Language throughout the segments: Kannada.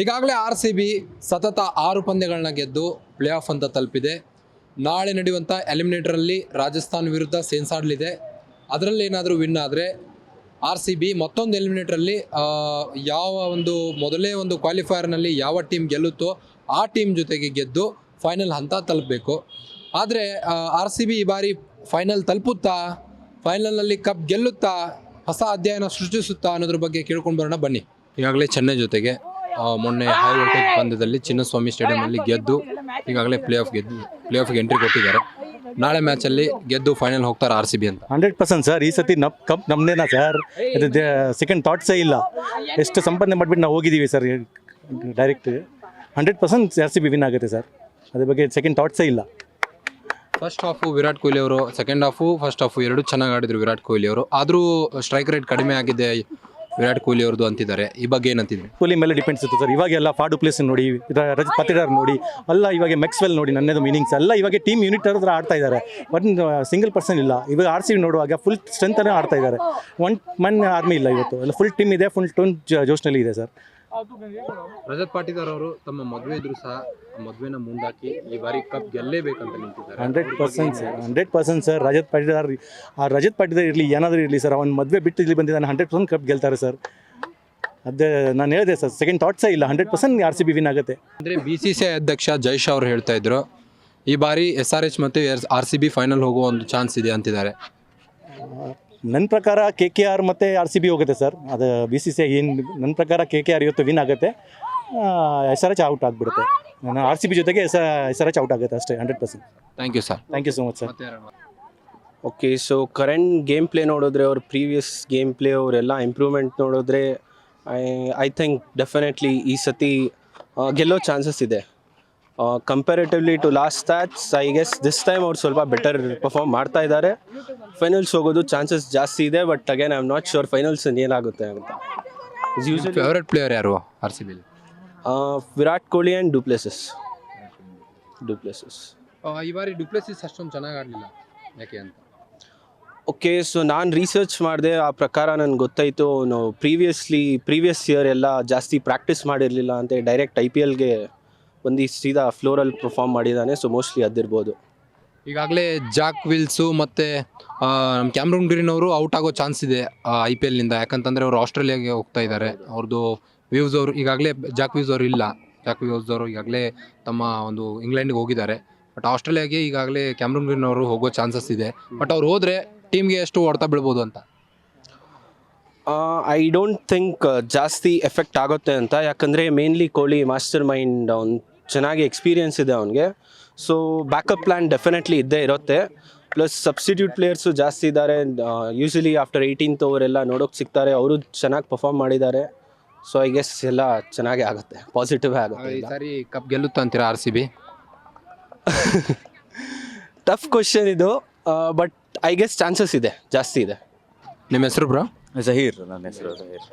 ಈಗಾಗಲೇ RCB ಸತತ 6 ಪಂದ್ಯಗಳನ್ನ ಗೆದ್ದು ಪ್ಲೇ ಆಫ್ ಅಂತ ತಲುಪಿದೆ. ನಾಳೆ ನಡೆಯುವಂಥ ಎಲಿಮಿನೇಟರಲ್ಲಿ ರಾಜಸ್ಥಾನ್ ವಿರುದ್ಧ ಸೆಣಸಾಡಲಿದೆ. ಅದರಲ್ಲಿ ಏನಾದರೂ ವಿನ್ ಆದರೆ RCB ಮತ್ತೊಂದು ಎಲಿಮಿನೇಟರಲ್ಲಿ ಯಾವ ಒಂದು ಮೊದಲೇ ಒಂದು ಕ್ವಾಲಿಫೈಯರ್ನಲ್ಲಿ ಯಾವ ಟೀಮ್ ಗೆಲ್ಲುತ್ತೋ ಆ ಟೀಮ್ ಜೊತೆಗೆ ಗೆದ್ದು ಫೈನಲ್ ಹಂತ ತಲುಪಬೇಕು. ಆದರೆ RCB ಈ ಬಾರಿ ಫೈನಲ್ ತಲುಪುತ್ತಾ, ಫೈನಲ್ನಲ್ಲಿ ಕಪ್ ಗೆಲ್ಲುತ್ತಾ, ಹೊಸ ಅಧ್ಯಾಯನ ಸೃಷ್ಟಿಸುತ್ತಾ ಅನ್ನೋದ್ರ ಬಗ್ಗೆ ಕೇಳ್ಕೊಂಡು ಬರೋಣ ಬನ್ನಿ. ಈಗಾಗಲೇ ಚೆನ್ನೈ ಜೊತೆಗೆ ಮೊನ್ನೆ ಹೈ ವೋಲ್ಟೇಜ್ ಪಂದ್ಯದಲ್ಲಿ ಚಿನ್ನಸ್ವಾಮಿ ಸ್ಟೇಡಿಯಂನಲ್ಲಿ ಗೆದ್ದು ಈಗಾಗಲೇ ಪ್ಲೇ ಆಫ್ಗೆ ಎಂಟ್ರಿ ಕೊಟ್ಟಿದ್ದಾರೆ. ನಾಳೆ ಮ್ಯಾಚಲ್ಲಿ ಗೆದ್ದು ಫೈನಲ್ ಹೋಗ್ತಾರೆ RCB ಅಂತ. 100% ಸರ್. ಈ ಸತಿ ಕಪ್ ನಮ್ಮದೇನಾ ಸರ್? ಇದು ಸೆಕೆಂಡ್ ಥಾಟ್ಸೇ ಇಲ್ಲ. ಎಷ್ಟು ಸಂಪಾದನೆ ಮಾಡಿಬಿಟ್ಟು ನಾವು ಹೋಗಿದ್ದೀವಿ ಸರ್ ಡೈರೆಕ್ಟ್. 100% RCB ವಿನ್ ಆಗುತ್ತೆ ಸರ್. ಅದ್ರ ಬಗ್ಗೆ ಸೆಕೆಂಡ್ ಥಾಟ್ಸೇ ಇಲ್ಲ. ಫಸ್ಟ್ ಹಾಫು ವಿರಾಟ್ ಕೊಹ್ಲಿ ಅವರು, ಸೆಕೆಂಡ್ ಹಾಫು ಫಸ್ಟ್ ಹಾಫು ಎರಡು ಚೆನ್ನಾಗಿ ಆಡಿದ್ರು ವಿರಾಟ್ ಕೊಹ್ಲಿ ಅವರು. ಆದರೂ ಸ್ಟ್ರೈಕ್ ರೇಟ್ ಕಡಿಮೆ ಆಗಿದೆ ವಿರಾಟ್ ಕೊಹ್ಲಿ ಅವ್ರದ್ದು ಅಂತಿದ್ದಾರೆ. ಈ ಬಗ್ಗೆ ಏನಂತಿದ್ವಿ? ಕೊಹ್ಲಿ ಮೇಲೆ ಡಿಪೆಂಡ್ಸ್ ಇತ್ತು ಸರ್. ಇವಾಗೆಲ್ಲ ಫಾಡು ಪ್ಲೇಸ್ ನೋಡಿ, ರಜತ್ ಪತಿರಾರ್ ನೋಡಿ, ಅಲ್ಲ ಇವಾಗ ಮೆಕ್ಸ್ವೆಲ್ ನೋಡಿ, ನನ್ನದು ಮೀನಿಂಗ್ಸ್ ಎಲ್ಲ ಇವಾಗ ಟೀಮ್ ಯೂನಿಟ್ ಹತ್ರ ಆಡ್ತಾ ಇದ್ದಾರೆ. ಒಂದು ಸಿಂಗಲ್ ಪರ್ಸನ್ ಇಲ್ಲ. ಇವಾಗ RCB ನೋಡುವಾಗ ಫುಲ್ ಸ್ಟ್ರೆಂತನೇ ಆಡ್ತಾ ಇದ್ದಾರೆ. ಒನ್ ಮನ್ ಆರ್ಮಿ ಇಲ್ಲ ಇವತ್ತು. ಎಲ್ಲ ಫುಲ್ ಟೀಮ್ ಇದೆ, ಫುಲ್ ಟೋನ್ ಜೋಶ್ನಲ್ಲಿ ಇದೆ ಸರ್. ರಜತ್ ಪಾಟಿದಾರ್ ಅವರು ತಮ್ಮ ಮದುವೆ ಇದ್ರು ಸಹ ಮದುವೆನ ಮುಂದಾಕಿ ಈ ಬಾರಿ ಕಪ್ ಗೆಲ್ಲೇಬೇಕಂತ ನಿಂತಿದ್ದಾರೆ. 100% ಸರ್. 100% ಸರ್. ರಜತ್ ಪಾಟಿದಾರ್ ಇರಲಿ, ಏನಾದರೂ ಇರಲಿ ಸರ್, ಅವ್ನು ಮದುವೆ ಬಿಟ್ಟು ಇಲ್ಲಿ ಬಂದಿದ್ದಾನೆ. 100% ಕಪ್ ಗೆಲ್ತಾರೆ ಸರ್. ಅದೇ ನಾನು ಹೇಳಿದೆ ಸರ್, ಸೆಕೆಂಡ್ ಥಾಟ್ಸೇ ಇಲ್ಲ. 100% RCB ವಿನ್ ಆಗುತ್ತೆ. ಅಂದರೆ BCCI ಅಧ್ಯಕ್ಷ ಜೈಶ್ ಅವರು ಹೇಳ್ತಾ ಇದ್ರು ಈ ಬಾರಿ SRH ಮತ್ತು RCB ಫೈನಲ್ ಹೋಗುವ ಒಂದು ಚಾನ್ಸ್ ಇದೆ ಅಂತಿದ್ದಾರೆ. ನನ್ನ ಪ್ರಕಾರ KKR ಮತ್ತು RCB ಹೋಗುತ್ತೆ ಸರ್. ಅದು BCCI ಏನು ನನ್ನ ಪ್ರಕಾರ KKR ಇವತ್ತು ವಿನ್ ಆಗುತ್ತೆ, SRH ಔಟ್ ಆಗಿಬಿಡುತ್ತೆ. ನಾನು RCB ಜೊತೆಗೆ SRH ಔಟ್ ಆಗುತ್ತೆ ಅಷ್ಟೇ. 100%. Thank you sir. Thank you so much sir. Okay, so current game play ನೋಡಿದ್ರೆ, ಅವ್ರ ಪ್ರೀವಿಯಸ್ ಗೇಮ್ ಪ್ಲೇ ಅವರೆಲ್ಲ ಇಂಪ್ರೂವ್ಮೆಂಟ್ ನೋಡಿದ್ರೆ ಐ ಥಿಂಕ್ ಡೆಫಿನೆಟ್ಲಿ ಈ ಸತಿ ಗೆಲ್ಲೋ ಚಾನ್ಸಸ್ ಇದೆ. Comparatively to last stats I guess this time ಅವ್ರು ಸ್ವಲ್ಪ ಬೆಟರ್ ಪರ್ಫಾರ್ಮ್ ಮಾಡ್ತಾ ಇದ್ದಾರೆ. ಫೈನಲ್ಸ್ ಹೋಗೋದು ಚಾನ್ಸಸ್ ಜಾಸ್ತಿ ಇದೆ. But again I am not sure finals ಏನಾಗುತ್ತೆ ಅಂತ. ಫೇವ್ರೆಟ್ ಪ್ಲೇಯರ್ ಯಾರು RCB? Virat Kohli and du Plessis. ಈ ಬಾರಿ ಡುಪ್ಲೆಸಿಸ್ ಅಷ್ಟೊಂದು ಚೆನ್ನಾಗಿ ಆಡಲಿಲ್ಲ, ಯಾಕೆ ಅಂತ? ಓಕೆ, ಸೊ ನಾನು ರಿಸರ್ಚ್ ಮಾಡಿದೆ. ಆ ಪ್ರಕಾರ ನನಗೆ ಗೊತ್ತಾಯಿತು ಅವನು ಪ್ರೀವಿಯಸ್ ಇಯರ್ ಎಲ್ಲ ಜಾಸ್ತಿ ಪ್ರಾಕ್ಟೀಸ್ ಮಾಡಿರಲಿಲ್ಲ ಅಂತ. ಡೈರೆಕ್ಟ್ IPLಗೆ ಒಂದು ಸೀದಾ ಫ್ಲೋರಲ್ಲಿ ಪರ್ಫಾರ್ಮ್ ಮಾಡಿದ್ದಾನೆ. ಸೊ ಮೋಸ್ಟ್ಲಿ ಅದಿರ್ಬೋದು. ಈಗಾಗಲೇ ಜಾಕ್ ವಿಲ್ಸು ಮತ್ತು ನಮ್ಮ ಕ್ಯಾಮ್ರೂನ್ ಗ್ರೀನ್ ಅವರು ಔಟ್ ಆಗೋ ಚಾನ್ಸ್ ಇದೆ IPLನಿಂದ. ಯಾಕಂತಂದರೆ ಅವರು ಆಸ್ಟ್ರೇಲಿಯಾಗೆ ಹೋಗ್ತಾ ಇದ್ದಾರೆ. ಅವ್ರದ್ದು ವ್ಯೂಸ್ ಅವರು ಈಗಾಗಲೇ ಜಾಕ್ ವ್ಯೂಸ್ ಅವರು ಇಲ್ಲ. ಜಾಕ್ ವ್ಯೂಸ್ ಅವರು ಈಗಾಗಲೇ ತಮ್ಮ ಒಂದು ಇಂಗ್ಲೆಂಡ್ಗೆ ಹೋಗಿದ್ದಾರೆ. ಬಟ್ ಆಸ್ಟ್ರೇಲಿಯಾಗೆ ಈಗಾಗಲೇ ಕ್ಯಾಮ್ರೂನ್ ಗ್ರೀನ್ ಅವರು ಹೋಗೋ ಚಾನ್ಸಸ್ ಇದೆ. ಬಟ್ ಅವ್ರು ಹೋದರೆ ಟೀಮ್ಗೆ ಎಷ್ಟು ಹೊಡೆತ ಬೀಳ್ಬೋದು ಅಂತ? ಐ ಡೋಂಟ್ ಥಿಂಕ್ ಜಾಸ್ತಿ ಎಫೆಕ್ಟ್ ಆಗುತ್ತೆ ಅಂತ. ಯಾಕಂದರೆ ಮೇನ್ಲಿ ಕೊಹ್ಲಿ ಮಾಸ್ಟರ್ ಮೈಂಡ್, ಅವ್ನು ಚೆನ್ನಾಗಿ ಎಕ್ಸ್ಪೀರಿಯನ್ಸ್ ಇದೆ ಅವನಿಗೆ. ಸೊ ಬ್ಯಾಕಪ್ ಪ್ಲ್ಯಾನ್ ಡೆಫಿನೆಟ್ಲಿ ಇದ್ದೇ ಇರುತ್ತೆ. ಪ್ಲಸ್ ಸಬ್ಸ್ಟಿಟ್ಯೂಟ್ ಪ್ಲೇಯರ್ಸು ಜಾಸ್ತಿ ಇದ್ದಾರೆ. ಯೂಶಲಿ ಆಫ್ಟರ್ 18th ಓವರೆಲ್ಲ ನೋಡೋಕೆ ಸಿಗ್ತಾರೆ. ಅವರು ಚೆನ್ನಾಗಿ ಪರ್ಫಾರ್ಮ್ ಮಾಡಿದ್ದಾರೆ. ಸೊ ಐ ಗೆಸ್ ಎಲ್ಲ ಚೆನ್ನಾಗೇ ಆಗುತ್ತೆ, ಪಾಸಿಟಿವ್ ಆಗುತ್ತೆ. ಈ ಸಾರಿ ಕಪ್ ಗೆಲ್ಲುತ್ತಾ ಅಂತೀರಾ RCB? ಟಫ್ ಕ್ವಶನ್ ಇದು. ಬಟ್ ಐ ಗೆಸ್ ಚಾನ್ಸಸ್ ಇದೆ, ಜಾಸ್ತಿ ಇದೆ. ನಿಮ್ಮ ಹೆಸರು ಬ್ರೋ? ಜಹೀರ್. ನನ್ನ ಹೆಸರು ಜಹೀರ್.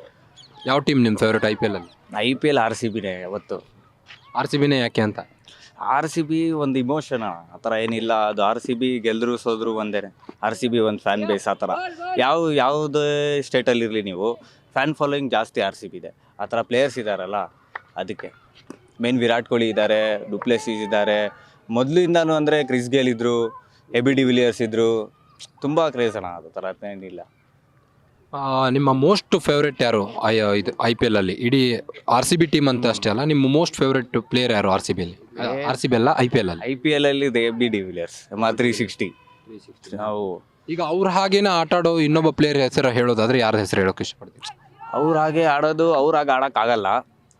ಯಾವ ಟೀಮ್ ನಿಮ್ಮ ಫೇವ್ರೇಟ್ IPLಲ್ಲಿ? IPL RCBನೇ ಯಾವತ್ತು. RCBನೇ ಯಾಕೆ ಅಂತ? RCB ಒಂದು ಇಮೋಷನ್, ಆ ಥರ ಏನಿಲ್ಲ. ಅದು RCB ಗೆಲ್ಲರು ಸೋದ್ರು ಒಂದೇ. RCB ಒಂದು ಫ್ಯಾನ್ ಬೇಸ್ ಆ ಥರ. ಯಾವುದೇ ಸ್ಟೇಟಲ್ಲಿರಲಿ ನೀವು, ಫ್ಯಾನ್ ಫಾಲೋಯಿಂಗ್ ಜಾಸ್ತಿ RCB ಇದೆ. ಆ ಥರ ಪ್ಲೇಯರ್ಸ್ ಇದ್ದಾರಲ್ಲ, ಅದಕ್ಕೆ ಮೇನ್ ವಿರಾಟ್ ಕೊಹ್ಲಿ ಇದ್ದಾರೆ, ಡುಪ್ಲೆಸಿಸ್ ಇದ್ದಾರೆ. ಮೊದಲಿಂದನೂ ಅಂದರೆ ಕ್ರಿಸ್ ಗೇಲ್ ಇದ್ದರು, AB ಡಿ ವಿಲಿಯರ್ಸ್ ಇದ್ದರು. ತುಂಬ ಕ್ರೇಜ್ ಅಣ್ಣ, ಅದು ಥರ ಏನಿಲ್ಲ. ನಿಮ್ಮ ಮೋಸ್ಟ್ ಫೇವ್ರೇಟ್ ಯಾರು ಇದು IPLಲ್ಲಿ? ಇಡೀ RCB ಟೀಮ್ ಅಂತ ಅಷ್ಟೇ ಅಲ್ಲ, ನಿಮ್ಮ ಮೋಸ್ಟ್ ಫೇವ್ರೇಟ್ ಪ್ಲೇಯರ್ ಯಾರು RCBಯಲ್ಲಿ? RCB ಅಲ್ಲ, IPLಲ್ಲಿ. IPLಲ್ಲಿ AB ಡಿ ವಿಲಿಯರ್ಸ್, MR360. ನಾವು ಈಗ ಅವ್ರ ಹಾಗೇನೆ ಆಟ ಆಡೋ ಇನ್ನೊಬ್ಬ ಪ್ಲೇಯರ್ ಹೆಸರು ಹೇಳೋದಾದ್ರೆ ಯಾರ ಹೆಸರು ಹೇಳೋಕೆ ಇಷ್ಟಪಡ್ತೀವಿ? ಅವ್ರು ಹಾಗೆ ಆಡೋಕ್ಕಾಗಲ್ಲ.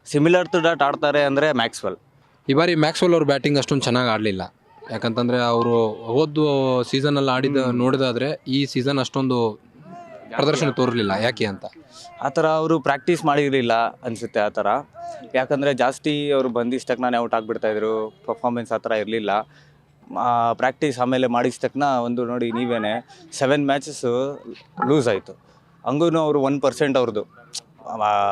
ಸಿಮಿಲರ್ ಟು ಡಾಟ್ ಆಡ್ತಾರೆ ಅಂದರೆ ಮ್ಯಾಕ್ಸ್ವೆಲ್. ಈ ಬಾರಿ ಮ್ಯಾಕ್ಸ್ವೆಲ್ ಅವ್ರ ಬ್ಯಾಟಿಂಗ್ ಅಷ್ಟೊಂದು ಚೆನ್ನಾಗಿ ಆಡಲಿಲ್ಲ. ಯಾಕಂತಂದರೆ ಅವರು ಹೋದ ಸೀಸನಲ್ಲಿ ನೋಡಿದಾದರೆ ಈ ಸೀಸನ್ ಅಷ್ಟೊಂದು ಪ್ರದರ್ಶನ ತೋರಲಿಲ್ಲ. ಯಾಕೆ ಅಂತ? ಆ ಥರ ಅವರು ಪ್ರಾಕ್ಟೀಸ್ ಮಾಡಿರಲಿಲ್ಲ ಅನಿಸುತ್ತೆ ಆ ಥರ. ಯಾಕಂದರೆ ಜಾಸ್ತಿ ಅವರು ಬಂದಿಷ್ಟಕ್ಕೆ ಔಟ್ ಆಗಿಬಿಡ್ತಾಯಿದ್ರು. ಪರ್ಫಾರ್ಮೆನ್ಸ್ ಆ ಥರ ಇರಲಿಲ್ಲ. ಪ್ರಾಕ್ಟೀಸ್ ಆಮೇಲೆ ಮಾಡಿಸ್ತಕ್ಕನ ಒಂದು ನೋಡಿ ನೀವೇ 7 ಮ್ಯಾಚಸ್ಸು ಲೂಸ್ ಆಯಿತು. ಹಂಗೂ ಅವರು 1% ಅವ್ರದ್ದು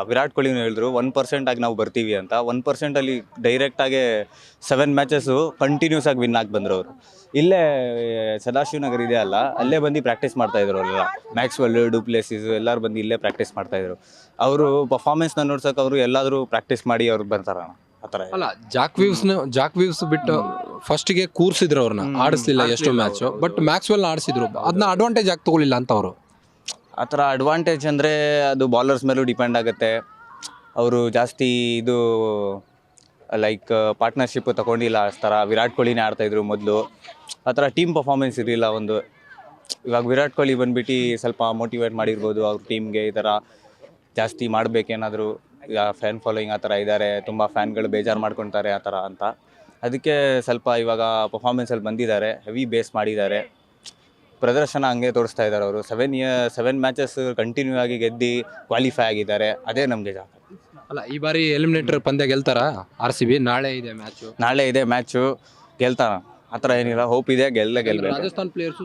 ವಿರಾಟ್ ಕೊಹ್ಲಿನೂ ಹೇಳಿದ್ರು 1% ಆಗಿ ನಾವು ಬರ್ತೀವಿ ಅಂತ. 1%ಅಲ್ಲಿ ಡೈರೆಕ್ಟಾಗಿ 7 ಮ್ಯಾಚಸ್ಸು ಕಂಟಿನ್ಯೂಸ್ ಆಗಿ ವಿನ್ ಆಗಿ ಬಂದರು ಅವರು. ಇಲ್ಲೇ ಸದಾಶಿವನಗರ್ ಇದೆ ಅಲ್ಲ, ಅಲ್ಲೇ ಬಂದು ಪ್ರಾಕ್ಟೀಸ್ ಮಾಡ್ತಾಯಿದ್ರು ಅವರೆಲ್ಲ. ಮ್ಯಾಕ್ಸ್ವೆಲ್, ಡುಪ್ಲೆಸಿಸ್ ಎಲ್ಲರೂ ಬಂದು ಇಲ್ಲೇ ಪ್ರಾಕ್ಟೀಸ್ ಮಾಡ್ತಾಯಿದ್ರು. ಅವರು ಪರ್ಫಾರ್ಮೆನ್ಸ್ನ ನೋಡ್ಸೋಕೆ ಅವರು ಎಲ್ಲಾದರೂ ಪ್ರಾಕ್ಟೀಸ್ ಮಾಡಿ ಅವ್ರು ಬರ್ತಾರಣ ಆ ಥರ. ಅಲ್ಲ, ಜಾಕ್ ವೀವ್ಸ್ ಬಿಟ್ಟು ಫಸ್ಟಿಗೆ ಕೂರ್ಸಿದ್ರು ಅವ್ರನ್ನ, ಆಡಿಸ್ಲಿಲ್ಲ ಎಷ್ಟು ಮ್ಯಾಚು. ಬಟ್ ಮ್ಯಾಕ್ಸ್ವೆಲ್ ಆಡಿಸಿದ್ರು, ಅದನ್ನ ಅಡ್ವಾಂಟೇಜ್ ಆಗಿ ತಗೊಳ್ಳಿಲ್ಲ ಅಂತ ಅವರು. ಆ ಥರ ಅಡ್ವಾಂಟೇಜ್ ಅಂದರೆ ಅದು ಬಾಲರ್ಸ್ ಮೇಲೂ ಡಿಪೆಂಡ್ ಆಗುತ್ತೆ. ಅವರು ಜಾಸ್ತಿ ಇದು ಲೈಕ್ ಪಾರ್ಟ್ನರ್ಶಿಪ್ ತಗೊಂಡಿಲ್ಲ. ಆ ಥರ ವಿರಾಟ್ ಕೊಹ್ಲಿನೇ ಆಡ್ತಾಯಿದ್ರು ಮೊದಲು. ಆ ಥರ ಟೀಮ್ ಪರ್ಫಾರ್ಮೆನ್ಸ್ ಇರಲಿಲ್ಲ ಒಂದು. ಇವಾಗ ವಿರಾಟ್ ಕೊಹ್ಲಿ ಬಂದುಬಿಟ್ಟು ಸ್ವಲ್ಪ ಮೋಟಿವೇಟ್ ಮಾಡಿರ್ಬೋದು ಅವ್ರ ಟೀಮ್ಗೆ, ಈ ಥರ ಜಾಸ್ತಿ ಮಾಡಬೇಕೇನಾದರೂ. ಈಗ ಫ್ಯಾನ್ ಫಾಲೋಯಿಂಗ್ ಆ ಥರ ಇದ್ದಾರೆ, ತುಂಬ ಫ್ಯಾನ್ಗಳು ಬೇಜಾರು ಮಾಡ್ಕೊತಾರೆ ಆ ಥರ ಅಂತ. ಅದಕ್ಕೆ ಸ್ವಲ್ಪ ಇವಾಗ ಪರ್ಫಾರ್ಮೆನ್ಸಲ್ಲಿ ಬಂದಿದ್ದಾರೆ, ಹೆವಿ ಬೇಸ್ ಮಾಡಿದ್ದಾರೆ. ಪ್ರದರ್ಶನ ಹಂಗೆ ತೋರಿಸ್ತಾ ಇದ್ದಾರೆ ಅವರು. 7 ಮ್ಯಾಚಸ್ ಕಂಟಿನ್ಯೂ ಆಗಿ ಗೆದ್ದು ಕ್ವಾಲಿಫೈ ಆಗಿದ್ದಾರೆ. ಅದೇ ನಮಗೆ ಜಾಗ. ಅಲ್ಲ, ಈ ಬಾರಿ ಎಲಿಮಿನೇಟರ್ ಪಂದ್ಯ ಗೆಲ್ತಾರ RCB? ನಾಳೆ ಇದೆ ಮ್ಯಾಚು, ಗೆಲ್ತಾರ. ಆ ಥರ ಏನಿಲ್ಲ, ಹೋಪ್ ಇದೆ, ಗೆಲ್ಬೇಕು. ರಾಜಸ್ಥಾನ್ ಪ್ಲೇಯರ್ಸು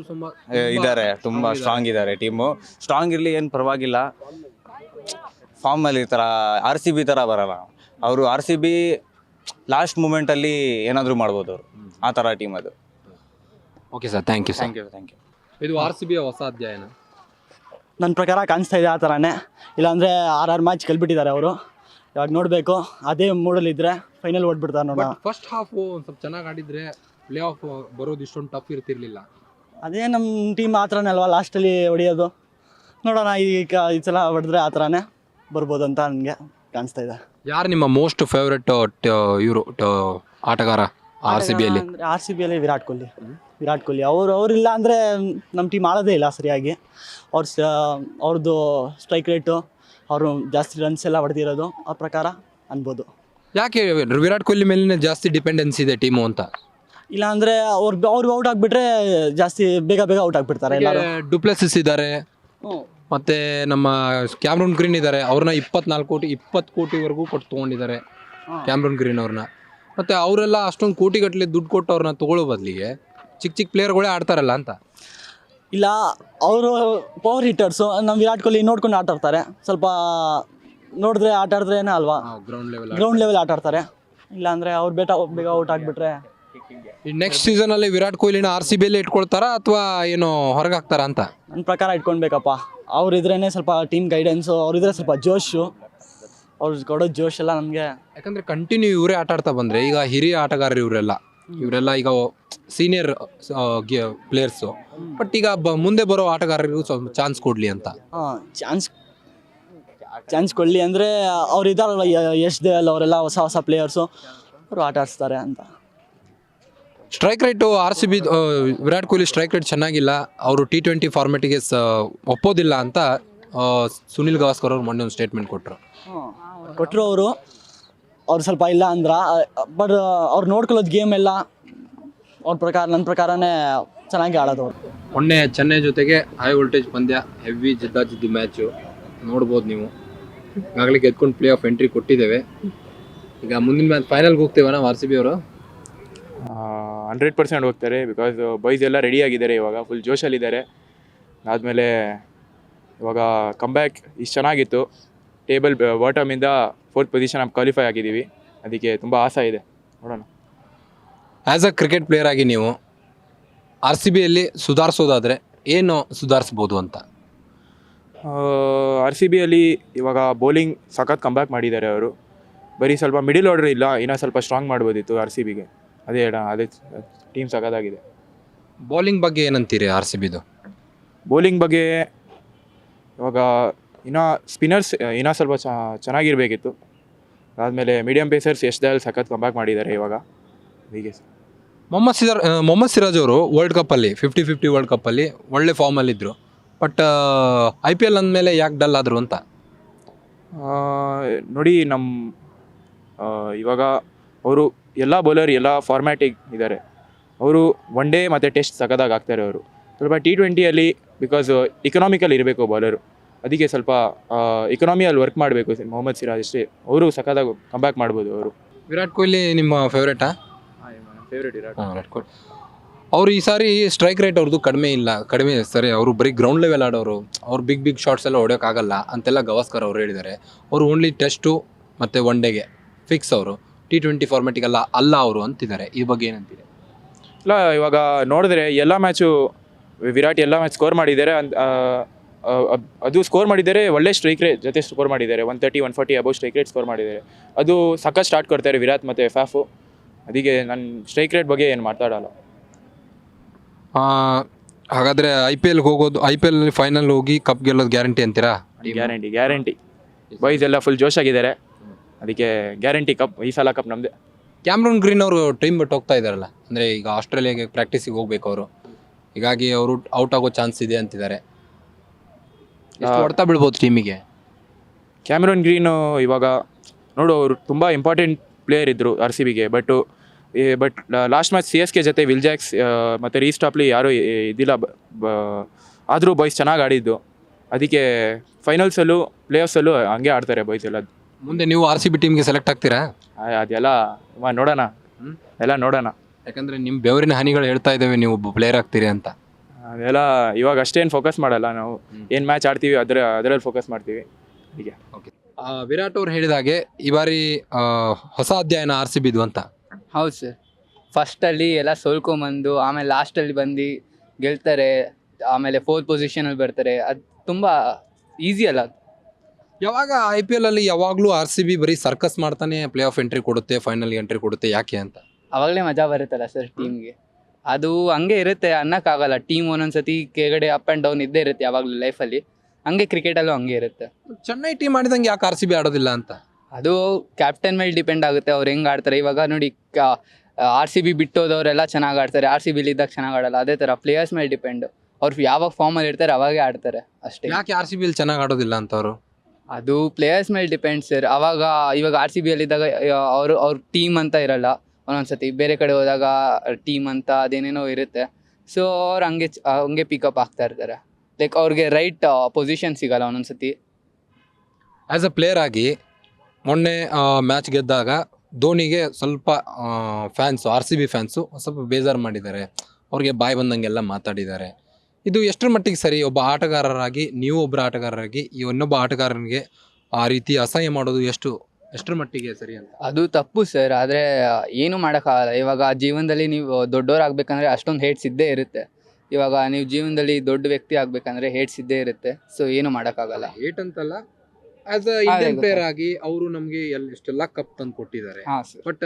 ಇದ್ದಾರೆ, ತುಂಬ ಸ್ಟ್ರಾಂಗ್ ಇದ್ದಾರೆ. ಟೀಮು ಸ್ಟ್ರಾಂಗ್ ಇರಲಿ, ಏನು ಪರವಾಗಿಲ್ಲ. ಫಾರ್ಮಲ್ಲಿ ಈ ಥರ RCB ಥರ ಬರಲ್ಲ ಅವರು. RCB ಲಾಸ್ಟ್ ಮೂಮೆಂಟಲ್ಲಿ ಏನಾದರೂ ಮಾಡ್ಬೋದು ಅವರು, ಆ ಥರ ಟೀಮ್ ಅದು. Okay sir, thank you. Thank you. ಇದು RCB ಹೊಸ ಅಧ್ಯಾಯನ? ನನ್ನ ಪ್ರಕಾರ ಕಾಣಿಸ್ತಾ ಇದೆ ಆ ಥರನೇ. ಇಲ್ಲಾಂದರೆ 6 ಮ್ಯಾಚ್ ಗೆಲ್ಬಿಟ್ಟಿದ್ದಾರೆ ಅವರು. ಇವಾಗ ನೋಡಬೇಕು, ಅದೇ ಮೂಡಲ್ಲಿದ್ದರೆ ಫೈನಲ್ ಓಡ್ಬಿಡ್ತಾರೆ ನೋಡೋಣ. ಫಸ್ಟ್ ಹಾಫು ಒಂದು ಸ್ವಲ್ಪ ಚೆನ್ನಾಗಿ ಆಡಿದರೆ ಪ್ಲೇ ಆಫ್ ಬರೋದು ಇಷ್ಟೊಂದು ಟಫ್ ಇರ್ತಿರ್ಲಿಲ್ಲ. ಅದೇ ನಮ್ಮ ಟೀಮ್ ಆ ಥರನೇ ಅಲ್ವಾ ಲಾಸ್ಟಲ್ಲಿ ಹೊಡೆಯೋದು. ನೋಡೋಣ, ಈ ಸಲ ಹೊಡೆದ್ರೆ ಆ ಥರನೇ ಬರ್ಬೋದು ಅಂತ ನನಗೆ ಕಾಣಿಸ್ತಾ ಇದೆ. ಯಾರು ನಿಮ್ಮ ಮೋಸ್ಟ್ ಫೇವ್ರೆಟ್ ಇವರು ಆಟಗಾರ RCBಯಲ್ಲಿ? RCBಯಲ್ಲಿ ವಿರಾಟ್ ಕೊಹ್ಲಿ. ಅವರಿಲ್ಲ ಅಂದರೆ ನಮ್ಮ ಟೀಮ್ ಆಡೋದೇ ಇಲ್ಲ ಸರಿಯಾಗಿ. ಅವ್ರದ್ದು ಸ್ಟ್ರೈಕ್ ರೇಟು, ಅವರು ಜಾಸ್ತಿ ರನ್ಸ್ ಎಲ್ಲ ಹೊಡೆದಿರೋದು ಆ ಪ್ರಕಾರ ಅನ್ಬೋದು. ಯಾಕೆ ವಿರಾಟ್ ಕೊಹ್ಲಿ ಮೇಲಿನ ಜಾಸ್ತಿ ಡಿಪೆಂಡೆನ್ಸಿ ಇದೆ ಟೀಮು ಅಂತ? ಇಲ್ಲ ಅಂದರೆ ಅವ್ರು ಔಟ್ ಆಗಿಬಿಟ್ರೆ ಜಾಸ್ತಿ ಬೇಗ ಔಟ್ ಆಗಿಬಿಡ್ತಾರೆ ಎಲ್ಲರೂ. ಡುಪ್ಲೆಸಿಸ್ ಇದ್ದಾರೆ, ಮತ್ತೆ ನಮ್ಮ ಕ್ಯಾಮ್ರೂನ್ ಗ್ರೀನ್ ಇದ್ದಾರೆ. ಅವ್ರನ್ನ 20 ಕೋಟಿವರೆಗೂ ಕೊಟ್ಟು ತೊಗೊಂಡಿದ್ದಾರೆ ಕ್ಯಾಮ್ರೂನ್ ಗ್ರೀನ್ ಅವ್ರನ್ನ. ಮತ್ತು ಅವರೆಲ್ಲ ಅಷ್ಟೊಂದು ಕೋಟಿಗಟ್ಟಲೆ ದುಡ್ಡು ಕೊಟ್ಟು ಅವ್ರನ್ನ ತೊಗೊಳ್ಳೋ ಬದಲಿಗೆ ಚಿಕ್ಕ ಪ್ಲೇಯರ್ಗಳೇ ಆಡ್ತಾರಲ್ಲ ಅಂತ. ಇಲ್ಲ, ಅವರು ಪವರ್ ಹಿಟ್ಟರ್ಸು. ನಮ್ಮ ವಿರಾಟ್ ಕೊಹ್ಲಿ ನೋಡ್ಕೊಂಡು ಆಟ ಆಡ್ತಾರೆ. ಸ್ವಲ್ಪ ನೋಡಿದ್ರೆ ಆಟ ಆಡಿದ್ರೇನೆ ಅಲ್ವಾ, ಗ್ರೌಂಡ್ ಲೆವೆಲ್ ಆಟ ಆಡ್ತಾರೆ. ಇಲ್ಲಾಂದರೆ ಅವ್ರು ಬೇಗ ಔಟ್ ಆಗಿಬಿಟ್ರೆ. ಈ ನೆಕ್ಸ್ಟ್ ಸೀಸನಲ್ಲಿ ವಿರಾಟ್ ಕೊಹ್ಲಿನ RCBಯಲ್ಲಿ ಇಟ್ಕೊಳ್ತಾರಾ ಅಥವಾ ಏನು ಹೊರಗೆ ಹಾಕ್ತಾರಾ ಅಂತ? ನನ್ನ ಪ್ರಕಾರ ಇಟ್ಕೊಳ್ಬೇಕಪ್ಪ. ಅವ್ರಿದ್ರೇ ಸ್ವಲ್ಪ ಟೀಮ್ ಗೈಡೆನ್ಸು, ಅವರಿದ್ರೆ ಸ್ವಲ್ಪ ಜೋಶು, ಅವ್ರು ಕೊಡೋ ಜೋಶ್ ಎಲ್ಲ ನಮಗೆ. ಯಾಕಂದರೆ ಕಂಟಿನ್ಯೂ ಇವರೇ ಆಟ ಆಡ್ತಾ ಬಂದರೆ, ಈಗ ಹಿರಿಯ ಆಟಗಾರರು ಇವರೆಲ್ಲ ಈಗ ಸೀನಿಯರ್ ಪ್ಲೇಯರ್ಸು. ಬಟ್ ಈಗ ಮುಂದೆ ಬರೋ ಆಟಗಾರರಿಗೂ ಸ್ವಲ್ಪ ಚಾನ್ಸ್ ಕೊಡಲಿ ಅಂತ. ಚಾನ್ಸ್ ಕೊಡಲಿ ಅಂದರೆ ಅವ್ರು ಇದ್ದಾರಲ್ಲ, ಯಶ್ ದೇವಲ್ ಅವರೆಲ್ಲ ಹೊಸ ಪ್ಲೇಯರ್ಸು, ಅವರು ಆಟ ಆಡಿಸ್ತಾರೆ ಅಂತ. Strike rate RCB Virat Kohli strike rate ಚೆನ್ನಾಗಿಲ್ಲ, ಅವರು T20 ಫಾರ್ಮೆಟಿಗೆ ಒಪ್ಪೋದಿಲ್ಲ ಅಂತ ಸುನಿಲ್ ಗವಾಸ್ಕರ್ ಅವ್ರು ಮೊನ್ನೆ ಒಂದು ಸ್ಟೇಟ್ಮೆಂಟ್ ಕೊಟ್ಟರು. ಅವ್ರು ಸ್ವಲ್ಪ ಇಲ್ಲ ಅಂದ್ರೆ, ಬಟ್ ಅವ್ರು ನೋಡ್ಕೊಳ್ಳೋದು ಗೇಮ್ ಎಲ್ಲ ನನ್ನ ಪ್ರಕಾರನೇ ಚೆನ್ನಾಗಿ ಆಡೋದು ಅವರು. ಮೊನ್ನೆ ಚೆನ್ನೈ ಜೊತೆಗೆ ಹೈ ವೋಲ್ಟೇಜ್ ಪಂದ್ಯ, ಹೆವಿ ಜಿದ್ದಾಜಿದ್ದಿ ಮ್ಯಾಚು ನೋಡ್ಬೋದು ನೀವು. ಈಗಾಗಲೇ ಗೆದ್ಕೊಂಡು ಪ್ಲೇ ಆಫ್ ಎಂಟ್ರಿ ಕೊಟ್ಟಿದ್ದೇವೆ. ಈಗ ಮುಂದಿನ ಮ್ಯಾಚ್ ಫೈನಲ್ಗೆ ಹೋಗ್ತೇವೆ ನಾವು RCB ಅವರು? 100% ಹೋಗ್ತಾರೆ. ಬಿಕಾಸ್ ಬಾಯ್ಸ್ ಎಲ್ಲ ರೆಡಿ ಆಗಿದ್ದಾರೆ, ಇವಾಗ ಫುಲ್ ಜೋಶಲ್ಲಿದ್ದಾರೆ. ಆದಮೇಲೆ ಇವಾಗ ಕಮ್ಬ್ಯಾಕ್ ಇಷ್ಟು ಚೆನ್ನಾಗಿತ್ತು. ಟೇಬಲ್ ಬಾಟಮಿಂದ 4th ಪೊಸಿಷನ್ ಕ್ವಾಲಿಫೈ ಆಗಿದ್ದೀವಿ. ಅದಕ್ಕೆ ತುಂಬ ಆಸೆ ಇದೆ, ನೋಡೋಣ. ಆ್ಯಸ್ ಅ ಕ್ರಿಕೆಟ್ ಪ್ಲೇಯರ್ ಆಗಿ ನೀವು RCBಯಲ್ಲಿ ಸುಧಾರಿಸೋದಾದರೆ ಏನು ಸುಧಾರಿಸ್ಬೋದು ಅಂತ? RCBಯಲ್ಲಿ ಇವಾಗ ಬೌಲಿಂಗ್ ಸಖತ್ ಕಂಬ್ಯಾಕ್ ಮಾಡಿದ್ದಾರೆ ಅವರು. ಬರೀ ಸ್ವಲ್ಪ ಮಿಡಿಲ್ ಆರ್ಡರ್ ಇಲ್ಲ, ಇನ್ನೂ ಸ್ವಲ್ಪ ಸ್ಟ್ರಾಂಗ್ ಮಾಡ್ಬೋದಿತ್ತು RCBಗೆ. ಅದೇ ಟೀಮ್ ಸಖತ್ತಾಗಿದೆ. ಬೌಲಿಂಗ್ ಬಗ್ಗೆ ಏನಂತೀರಿ RCBದು? ಬೌಲಿಂಗ್ ಬಗ್ಗೆ ಇವಾಗ ಇನ್ನೂ ಸ್ಪಿನ್ನರ್ಸ್ ಇನ್ನೂ ಸ್ವಲ್ಪ ಚೆನ್ನಾಗಿರಬೇಕಿತ್ತು. ಅದಾದಮೇಲೆ ಮೀಡಿಯಂ ಪೇಸರ್ಸ್ ಯಶ್ ದೇವಲ್ ಸಖತ್ ಕಂಬ್ಯಾಕ್ ಮಾಡಿದ್ದಾರೆ ಇವಾಗ. ಹೀಗೆ ಮೊಹಮ್ಮದ್ ಸಿರಾಜ್ ಅವರು ವರ್ಲ್ಡ್ ಕಪ್ಪಲ್ಲಿ 50-50 ವರ್ಲ್ಡ್ ಕಪ್ಪಲ್ಲಿ ಒಳ್ಳೆ ಫಾರ್ಮಲ್ಲಿದ್ದರು. ಬಟ್ IPL ಅಂದಮೇಲೆ ಯಾಕೆ ಡಲ್ ಆದರು ಅಂತ? ನೋಡಿ, ಇವಾಗ ಅವರು ಎಲ್ಲ ಬೌಲರ್ ಎಲ್ಲ ಫಾರ್ಮ್ಯಾಟಿಗೆ ಇದ್ದಾರೆ. ಅವರು ಒನ್ ಡೇ ಮತ್ತು ಟೆಸ್ಟ್ ಸಖತ್ತಾಗಿ ಆಗ್ತಾರೆ ಅವರು. ಸ್ವಲ್ಪ T20ಯಲ್ಲಿ ಬಿಕಾಸ್ ಇಕನಾಮಿಕಲ್ ಇರಬೇಕು ಬೌಲರು, ಅದಕ್ಕೆ ಸ್ವಲ್ಪ ಇಕನಾಮಿಯಲ್ಲಿ ವರ್ಕ್ ಮಾಡಬೇಕು ಮೊಹಮ್ಮದ್ ಸಿರಾಜ್ ಅಷ್ಟೇ. ಅವರು ಸಖತ್ತಾಗಿ ಕಂಬ್ಯಾಕ್ ಮಾಡ್ಬೋದು ಅವರು. ವಿರಾಟ್ ಕೊಹ್ಲಿ ನಿಮ್ಮ ಫೇವ್ರೇಟಾ? ಫೇವ್ರೇಟ್ ವಿರಾಟ್ ಕೊಹ್ಲಿ. ಅವ್ರು ಈ ಸಾರಿ ಸ್ಟ್ರೈಕ್ ರೇಟ್ ಅವ್ರದ್ದು ಕಡಿಮೆ ಸರಿ. ಅವರು ಬರೀ ಗ್ರೌಂಡ್ ಲೆವೆಲ್ ಆಡೋರು, ಅವ್ರು ಬಿಗ್ ಶಾಟ್ಸ್ ಎಲ್ಲ ಹೊಡೆಯೋಕ್ಕಾಗಲ್ಲ ಅಂತೆಲ್ಲ ಗವಾಸ್ಕರ್ ಅವ್ರು ಹೇಳಿದ್ದಾರೆ. ಅವರು ಓನ್ಲಿ ಟೆಸ್ಟು ಮತ್ತು ಒನ್ ಡೇಗೆ ಫಿಕ್ಸ್. ಅವರು T20 ಫಾರ್ಮೆಟಿಗೆಲ್ಲ ಅಲ್ಲ ಅವರು ಅಂತಿದ್ದಾರೆ. ಈ ಬಗ್ಗೆ ಏನಂತಿದೆ? ಇಲ್ಲ, ಇವಾಗ ನೋಡಿದ್ರೆ ಎಲ್ಲ ಮ್ಯಾಚು ವಿರಾಟ್ ಎಲ್ಲ ಮ್ಯಾಚ್ ಸ್ಕೋರ್ ಮಾಡಿದ್ದಾರೆ. ಅದು ಸ್ಕೋರ್ ಮಾಡಿದ್ದಾರೆ, ಒಳ್ಳೆ ಸ್ಟ್ರೈಕ್ ರೇಟ್ ಜೊತೆ ಸ್ಕೋರ್ ಮಾಡಿದ್ದಾರೆ. 130 140 ಅಬೌವ್ ಸ್ಟ್ರೈಕ್ ರೇಟ್ ಸ್ಕೋರ್ ಮಾಡಿದ್ದಾರೆ. ಅದು ಸಖತ್ ಸ್ಟಾರ್ಟ್ ಕೊಡ್ತಾರೆ ವಿರಾಟ್ ಮತ್ತು ಫಾಫು. ಅದಕ್ಕೆ ನಾನು ಸ್ಟ್ರೈಕ್ ರೇಟ್ ಬಗ್ಗೆ ಏನು ಮಾತಾಡಲ್ಲ. ಹಾಗಾದರೆ IPL ಹೋಗೋದು, IPL ಫೈನಲ್ ಹೋಗಿ ಕಪ್ ಗೆಲ್ಲೋದು ಗ್ಯಾರಂಟಿ ಅಂತೀರಾ? ಗ್ಯಾರಂಟಿ ಬಾಯ್ಸ್ ಎಲ್ಲ ಫುಲ್ ಜೋಶಾಗಿದ್ದಾರೆ. ಅದಕ್ಕೆ ಗ್ಯಾರಂಟಿ ಕಪ್, ಈ ಸಲ ಕಪ್ ನಮ್ಮದೇ. ಕ್ಯಾಮ್ರೂನ್ ಗ್ರೀನ್ ಅವರು ಟೀಮ್ ಬಿಟ್ಟು ಹೋಗ್ತಾ ಇದ್ದಾರಲ್ಲ, ಅಂದರೆ ಈಗ ಆಸ್ಟ್ರೇಲಿಯಾಗೆ ಪ್ರಾಕ್ಟೀಸಿಗೆ ಹೋಗ್ಬೇಕು ಅವರು, ಹೀಗಾಗಿ ಅವರು ಔಟ್ ಆಗೋ ಚಾನ್ಸ್ ಇದೆ ಅಂತಿದ್ದಾರೆ. ಹೊಡ್ತಾ ಬೀಳ್ಬೋದು ಟೀಮಿಗೆ. ಕ್ಯಾಮರೂನ್ ಗ್ರೀನು ಇವಾಗ ನೋಡು, ಅವರು ತುಂಬ ಇಂಪಾರ್ಟೆಂಟ್ ಪ್ಲೇಯರ್ ಇದ್ದರು RCBಗೆ. ಬಟ್ ಲಾಸ್ಟ್ ಮ್ಯಾಚ್ CSK ಜೊತೆ ವಿಲ್ ಜಾಕ್ಸ್ ಮತ್ತು ರೀಸ್ಟಾಪ್ಲಿ ಯಾರೂ ಇದಿಲ್ಲ. ಆದರೂ ಬಾಯ್ಸ್ ಚೆನ್ನಾಗಿ ಆಡಿದ್ದು. ಅದಕ್ಕೆ ಫೈನಲ್ಸಲ್ಲೂ ಪ್ಲೇಆಫ್ಸಲ್ಲೂ ಹಂಗೆ ಆಡ್ತಾರೆ ಬಾಯ್ಸ್ ಎಲ್ಲ. ಮುಂದೆ ನೀವು RCB ಟೀಮ್ಗೆ ಸೆಲೆಕ್ಟ್ ಆಗ್ತೀರಾ? ಅದೆಲ್ಲ ನೋಡೋಣ, ಎಲ್ಲ ನೋಡೋಣ. ಯಾಕಂದರೆ ನಿಮ್ಮ ಬೆವರಿನ ಹನಿಗಳು ಹೇಳ್ತಾ ಇದ್ದಾವೆ ನೀವು ಒಬ್ಬ ಪ್ಲೇಯರ್ ಆಗ್ತೀರಿ ಅಂತ. ಅದೆಲ್ಲ ಇವಾಗ ಅಷ್ಟೇನು ಫೋಕಸ್ ಮಾಡಲ್ಲ ನಾವು. ಏನು ಮ್ಯಾಚ್ ಆಡ್ತೀವಿ ಅದರಲ್ಲಿ ಫೋಕಸ್ ಮಾಡ್ತೀವಿ. ಹೀಗೆ ಓಕೆ. ವಿರಾಟ್ ಅವ್ರು ಹೇಳಿದ ಹಾಗೆ ಈ ಬಾರಿ ಹೊಸ ಅಧ್ಯಾಯನ RCBದು ಅಂತ. ಹೌದು ಸರ್. ಫಸ್ಟಲ್ಲಿ ಎಲ್ಲ ಸೋಲ್ಕೊಂಬಂದು ಆಮೇಲೆ ಲಾಸ್ಟಲ್ಲಿ ಬಂದು ಗೆಲ್ತಾರೆ, ಆಮೇಲೆ 4th ಪೊಸಿಷನಲ್ಲಿ ಬರ್ತಾರೆ. ಅದು ತುಂಬ ಈಸಿ ಅಲ್ಲ ಅದು. ಯಾವಾಗ IPL ಅಲ್ಲಿ ಯಾವಾಗಲೂ RCB ಬರೀ ಸರ್ಕಸ್ ಮಾಡ್ತಾನೆ ಪ್ಲೇ ಆಫ್ ಎಂಟ್ರಿ ಕೊಡುತ್ತೆ, ಫೈನಲ್ಗೆ ಎಂಟ್ರಿ ಕೊಡುತ್ತೆ, ಯಾಕೆ ಅಂತ? ಆವಾಗಲೇ ಮಜಾ ಬರುತ್ತಲ್ಲ ಸರ್ ಟೀಮ್ಗೆ. ಅದು ಹಂಗೆ ಇರುತ್ತೆ ಅನ್ನೋಕ್ಕಾಗಲ್ಲ. ಟೀಮ್ ಒಂದೊಂದ್ಸತಿ ಕೆಳಗಡೆ ಅಪ್ ಆ್ಯಂಡ್ ಡೌನ್ ಇದ್ದೇ ಇರುತ್ತೆ ಯಾವಾಗಲೂ ಲೈಫಲ್ಲಿ. ಹಂಗೆ ಕ್ರಿಕೆಟಲ್ಲೂ ಹಂಗೆ ಇರುತ್ತೆ. ಚೆನ್ನೈ ಟೀಮ್ ಆಡಿದಂಗೆ ಯಾಕೆ RCB ಆಡೋದಿಲ್ಲ ಅಂತ? ಅದು ಕ್ಯಾಪ್ಟನ್ ಮೇಲೆ ಡಿಪೆಂಡ್ ಆಗುತ್ತೆ, ಅವ್ರು ಹೆಂಗೆ ಆಡ್ತಾರೆ. ಇವಾಗ ನೋಡಿ, RCB ಬಿಟ್ಟೋದವರೆಲ್ಲ ಚೆನ್ನಾಗಿ ಆಡ್ತಾರೆ, RCBಲಿ ಇದ್ದಾಗ ಚೆನ್ನಾಗಿ ಆಡಲ್ಲ. ಅದೇ ಥರ ಪ್ಲೇಯರ್ಸ್ ಮೇಲೆ ಡಿಪೆಂಡ್. ಅವ್ರು ಯಾವಾಗ ಫಾರ್ಮಲ್ಲಿ ಇರ್ತಾರೆ ಅವಾಗೇ ಆಡ್ತಾರೆ ಅಷ್ಟೇ. ಯಾಕೆ RCBಲಿ ಚೆನ್ನಾಗಿ ಆಡೋದಿಲ್ಲ ಅಂತ ಅವರು? ಅದು ಪ್ಲೇಯರ್ಸ್ ಮೇಲೆ ಡಿಪೆಂಡ್ ಸರ್. ಇವಾಗ RCBಯಲ್ಲಿದ್ದಾಗ ಅವ್ರ ಟೀಮ್ ಅಂತ ಇರಲ್ಲ. ಒಂದೊಂದ್ಸತಿ ಬೇರೆ ಕಡೆ ಹೋದಾಗ ಟೀಮ್ ಅಂತ ಅದೇನೇನೋ ಇರುತ್ತೆ. ಸೊ ಅವ್ರು ಹಂಗೆ ಪಿಕಪ್ ಆಗ್ತಾ ಇರ್ತಾರೆ. ಲೈಕ್ ಅವ್ರಿಗೆ ರೈಟ್ ಪೊಸಿಷನ್ ಸಿಗಲ್ಲ ಒಂದೊಂದ್ಸತಿ. ಆ್ಯಸ್ ಅ ಪ್ಲೇಯರ್ ಆಗಿ ಮೊನ್ನೆ ಮ್ಯಾಚ್ ಗೆದ್ದಾಗ ಧೋನಿಗೆ ಸ್ವಲ್ಪ ಫ್ಯಾನ್ಸು, RCB ಫ್ಯಾನ್ಸು ಸ್ವಲ್ಪ ಬೇಜಾರು ಮಾಡಿದ್ದಾರೆ, ಅವ್ರಿಗೆ ಬಾಯಿ ಬಂದಂಗೆಲ್ಲ ಮಾತಾಡಿದ್ದಾರೆ. ಇದು ಎಷ್ಟರ ಮಟ್ಟಿಗೆ ಸರಿ? ಒಬ್ಬ ಆಟಗಾರರಾಗಿ, ನೀವು ಒಬ್ಬರ ಆಟಗಾರರಾಗಿ ಇನ್ನೊಬ್ಬ ಆಟಗಾರನಿಗೆ ಆ ರೀತಿ ಅಸಹ್ಯ ಮಾಡೋದು ಎಷ್ಟರ ಮಟ್ಟಿಗೆ ಸರಿ ಅಂತ? ಅದು ತಪ್ಪು ಸರ್. ಆದರೆ ಏನು ಮಾಡೋಕ್ಕಾಗಲ್ಲ. ಇವಾಗ ಜೀವನದಲ್ಲಿ ನೀವು ದೊಡ್ಡವರಾಗಬೇಕಂದ್ರೆ ಅಷ್ಟೊಂದು ಹೇಟ್ಸ್ ಇದ್ದೇ ಇರುತ್ತೆ. ಇವಾಗ ನೀವು ಜೀವನದಲ್ಲಿ ದೊಡ್ಡ ವ್ಯಕ್ತಿ ಆಗಬೇಕಂದ್ರೆ ಹೇಟ್ಸ್ ಇದ್ದೇ ಇರುತ್ತೆ. ಸೊ ಏನು ಮಾಡೋಕ್ಕಾಗಲ್ಲ. ಹೇಟ್ ಅಂತಲ್ಲ, ಆಸ್ ಅ ಇಂಡಿಯನ್ ಪ್ಲೇಯರ್ ಆಗಿ ಅವರು ನಮಗೆ ಎಷ್ಟೆಲ್ಲ ಕಪ್ ತಂದು ಕೊಟ್ಟಿದ್ದಾರೆ. ಹಾಂ ಸರ್. ಬಟ್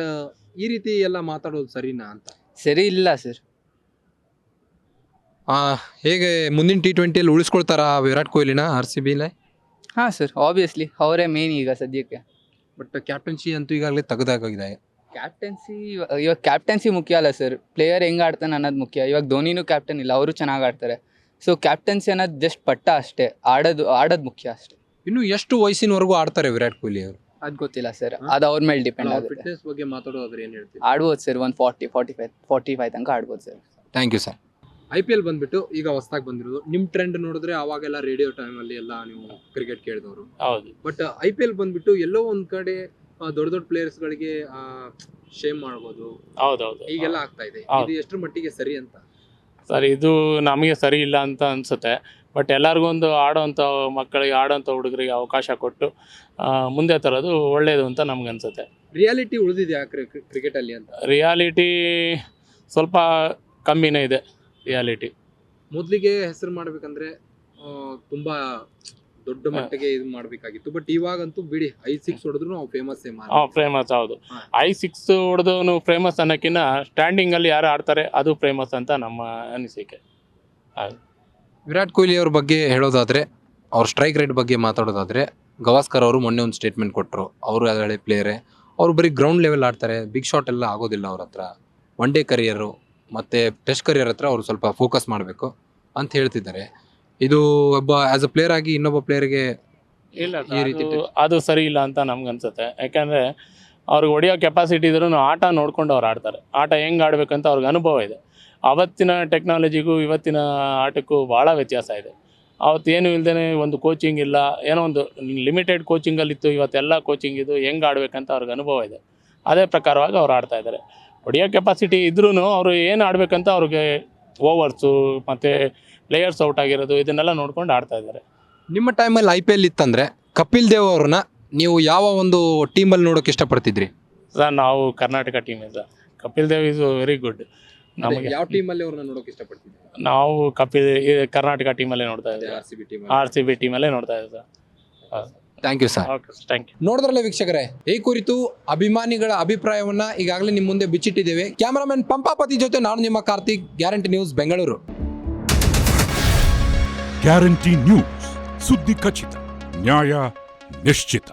ಈ ರೀತಿ ಎಲ್ಲ ಮಾತಾಡೋದು ಸರಿನಾ ಅಂತ? ಸರಿ ಇಲ್ಲ ಸರ್. ಹೇಗೆ ಮುಂದಿನ T20 ಉಳಿಸ್ಕೊಳ್ತಾರಾ ವಿರಾಟ್ ಕೊಹ್ಲಿನ RCBಲೇ? ಹಾಂ ಸರ್, ಆಬ್ವಿಯಸ್ಲಿ ಅವರೇ ಮೇನ್ ಈಗ ಸದ್ಯಕ್ಕೆ. ಬಟ್ ಕ್ಯಾಪ್ಟನ್ಸಿ ಅಂತೂ ಈಗಾಗಲೇ ತೆಗೆದಾಗಿದೆ. ಇವಾಗ ಕ್ಯಾಪ್ಟನ್ಸಿ ಮುಖ್ಯ ಅಲ್ಲ ಸರ್, ಪ್ಲೇಯರ್ ಹೆಂಗೆ ಆಡ್ತಾನೆ ಅನ್ನೋದು ಮುಖ್ಯ. ಇವಾಗ ಧೋನಿನೂ ಕ್ಯಾಪ್ಟನ್ ಇಲ್ಲ, ಅವರು ಚೆನ್ನಾಗಿ ಆಡ್ತಾರೆ. ಸೊ ಕ್ಯಾಪ್ಟನ್ಸಿ ಅನ್ನೋದು ಜಸ್ಟ್ ಪಟ್ಟ ಅಷ್ಟೇ, ಆಡೋದು ಮುಖ್ಯ ಅಷ್ಟೇ. ಇನ್ನು ಎಷ್ಟು ವಯಸ್ಸಿನವರೆಗೂ ಆಡ್ತಾರೆ ವಿರಾಟ್ ಕೊಹ್ಲಿ ಅವರು? ಅದು ಗೊತ್ತಿಲ್ಲ ಸರ್, ಅದು ಅವ್ರ ಮೇಲೆ ಡಿಪೆಂಡ್ ಆಗುತ್ತೆ. ಫಿಟ್ನೆಸ್ ಬಗ್ಗೆ ಮಾತಾಡೋದಾದ್ರೆ ಏನು ಹೇಳ್ತೀವಿ? ಆಡ್ಬೋದು ಸರ್, 45 ತನಕ ಆಡ್ಬೋದು sir. Thank you sir. IPL ಬಂದ್ಬಿಟ್ಟು ಈಗ ಹೊಸದಾಗಿ ಬಂದಿರೋದು. ನಿಮ್ಮ ಟ್ರೆಂಡ್ ನೋಡಿದ್ರೆ ಅವಾಗೆಲ್ಲ ರೇಡಿಯೋ ಟೈಮಲ್ಲಿ ಎಲ್ಲ ನೀವು ಕ್ರಿಕೆಟ್ ಕೇಳಿದವರು. ಹೌದು. ಬಟ್ IPL ಬಂದ್ಬಿಟ್ಟು ಎಲ್ಲೋ ಒಂದು ಕಡೆ ದೊಡ್ಡ ಪ್ಲೇಯರ್ಸ್ಗಳಿಗೆ ಶೇಮ್ ಮಾಡ್ಬೋದು, ಹೌದೌದು, ಈಗೆಲ್ಲ ಆಗ್ತಾ ಇದೆ. ಇದು ಎಷ್ಟರ ಮಟ್ಟಿಗೆ ಸರಿ ಅಂತ? ಸರ್, ಇದು ನಮಗೆ ಸರಿ ಇಲ್ಲ ಅಂತ ಅನಿಸುತ್ತೆ. ಬಟ್ ಎಲ್ಲರಿಗೂ ಒಂದು ಆಡೋವಂಥ ಮಕ್ಕಳಿಗೆ, ಆಡೋವಂಥ ಹುಡುಗರಿಗೆ ಅವಕಾಶ ಕೊಟ್ಟು ಮುಂದೆ ತರೋದು ಒಳ್ಳೆಯದು ಅಂತ ನಮ್ಗನ್ಸುತ್ತೆ. ರಿಯಾಲಿಟಿ ಉಳಿದಿದೆ ಕ್ರಿಕೆಟಲ್ಲಿ ಅಂತ? ರಿಯಾಲಿಟಿ ಸ್ವಲ್ಪ ಕಮ್ಮಿನೇ ಇದೆ. ರಿಯಾಲಿಟಿ ಮೊದಲಿಗೆ ಹೆಸರು ಮಾಡಬೇಕಂದ್ರೆ ತುಂಬ ದೊಡ್ಡ ಮಟ್ಟಿಗೆ ಇದು ಮಾಡಬೇಕಾಗಿತ್ತು. ಬಟ್ ಇವಾಗಂತೂ ಬಿಡಿ, 5-6 ಹೊಡೆದ್ರು ನಾವು ಫೇಮಸ್. ಫೇಮಸ್. ಹೌದು, 5-6 ಹೊಡೆದವನು ಫೇಮಸ್ ಅನ್ನೋಕ್ಕಿಂತ ಸ್ಟ್ಯಾಂಡಿಂಗಲ್ಲಿ ಯಾರು ಆಡ್ತಾರೆ ಅದು ಫೇಮಸ್ ಅಂತ ನಮ್ಮ ಅನಿಸಿಕೆ. ವಿರಾಟ್ ಕೊಹ್ಲಿ ಅವ್ರ ಬಗ್ಗೆ ಹೇಳೋದಾದರೆ, ಅವ್ರ ಸ್ಟ್ರೈಕ್ ರೇಟ್ ಬಗ್ಗೆ ಮಾತಾಡೋದಾದರೆ, ಗವಾಸ್ಕರ್ ಅವರು ಮೊನ್ನೆ ಒಂದು ಸ್ಟೇಟ್ಮೆಂಟ್ ಕೊಟ್ಟರು. ಅವರು ಹಳೆ ಪ್ಲೇಯರೇ, ಅವರು ಬರೀ ಗ್ರೌಂಡ್ ಲೆವೆಲ್ ಆಡ್ತಾರೆ, ಬಿಗ್ ಶಾಟ್ ಎಲ್ಲ ಆಗೋದಿಲ್ಲ ಅವ್ರ ಹತ್ರ. ಒನ್ ಡೇ ಕರಿಯರು ಮತ್ತು ಟೆಸ್ಟ್ ಕರಿಯರ್ ಹತ್ರ ಅವರು ಸ್ವಲ್ಪ ಫೋಕಸ್ ಮಾಡಬೇಕು ಅಂತ ಹೇಳ್ತಿದ್ದಾರೆ. ಇದು ಒಬ್ಬ ಆ್ಯಸ್ ಅ ಪ್ಲೇಯರ್ ಆಗಿ ಇನ್ನೊಬ್ಬ ಪ್ಲೇಯರ್ಗೆ ಇಲ್ಲ, ಈ ರೀತಿ ಅದು ಸರಿ ಇಲ್ಲ ಅಂತ ನಮ್ಗನ್ಸುತ್ತೆ. ಯಾಕಂದರೆ ಅವ್ರಿಗೆ ಹೊಡೆಯೋ ಕೆಪಾಸಿಟಿ ಇದ್ರೂ ಆಟ ನೋಡ್ಕೊಂಡು ಅವ್ರು ಆಡ್ತಾರೆ. ಆಟ ಹೆಂಗೆ ಆಡಬೇಕಂತ ಅವ್ರಿಗೆ ಅನುಭವ ಇದೆ. ಅವತ್ತಿನ ಟೆಕ್ನಾಲಜಿಗೂ ಇವತ್ತಿನ ಆಟಕ್ಕೂ ಭಾಳ ವ್ಯತ್ಯಾಸ ಇದೆ. ಅವತ್ತು ಏನು ಇಲ್ಲದೇ ಒಂದು ಕೋಚಿಂಗ್ ಇಲ್ಲ, ಏನೋ ಒಂದು ಲಿಮಿಟೆಡ್ ಕೋಚಿಂಗಲ್ಲಿತ್ತು. ಇವತ್ತೆಲ್ಲ ಕೋಚಿಂಗ್ ಇದು, ಹೆಂಗೆ ಆಡಬೇಕಂತ ಅವ್ರಿಗೆ ಅನುಭವ ಇದೆ. ಅದೇ ಪ್ರಕಾರವಾಗಿ ಅವ್ರು ಆಡ್ತಾಯಿದ್ದಾರೆ. ಹೊಡೆಯೋ ಕೆಪಾಸಿಟಿ ಇದ್ರೂ ಅವರು ಏನು ಆಡಬೇಕಂತ ಅವ್ರಿಗೆ ಓವರ್ಸು ಮತ್ತು ಪ್ಲೇಯರ್ಸ್ ಔಟ್ ಆಗಿರೋದು ಇದನ್ನೆಲ್ಲ ನೋಡ್ಕೊಂಡು ಆಡ್ತಾ ಇದ್ದಾರೆ. ನಿಮ್ಮ ಟೈಮಲ್ಲಿ IPL ಇತ್ತಂದರೆ ಕಪಿಲ್ ದೇವ್ ಅವ್ರನ್ನ ನೀವು ಯಾವ ಒಂದು ಟೀಮಲ್ಲಿ ನೋಡೋಕೆ ಇಷ್ಟಪಡ್ತಿದ್ರಿ? ಸರ್ ನಾವು Karnataka team sir. Kapil Dev is very good. ನಮಗೆ ಯಾವ ಟೀಮಲ್ಲಿ ಅವ್ರನ್ನ ನೋಡೋಕೆ ಇಷ್ಟಪಡ್ತಿದ್ರಿ? ನಾವು ಕರ್ನಾಟಕ ಟೀಮಲ್ಲೇ ನೋಡ್ತಾ ಇದ್ದೀವಿ. RCB ಟೀಮಲ್ಲೇ ನೋಡ್ತಾ ಇದ್ದೀವಿ sir. Thank you sir. Okay, thank you. ನೋಡಿದ್ರಲ್ಲ ವೀಕ್ಷಕರೇ, ಈ ಕುರಿತು ಅಭಿಮಾನಿಗಳ ಅಭಿಪ್ರಾಯವನ್ನ ಈಗಾಗಲೇ ನಿಮ್ಮ ಮುಂದೆ ಬಿಚ್ಚಿಟ್ಟಿದ್ದೇವೆ. ಕ್ಯಾಮರಾಮನ್ ಪಂಪಾಪತಿ ಜೊತೆ ನಾನು ನಿಮ್ಮ Karthik, guarantee news Bengaluru. Guarantee news, ಸುದ್ದಿ ಖಚಿತ, ನ್ಯಾಯ ನಿಶ್ಚಿತ.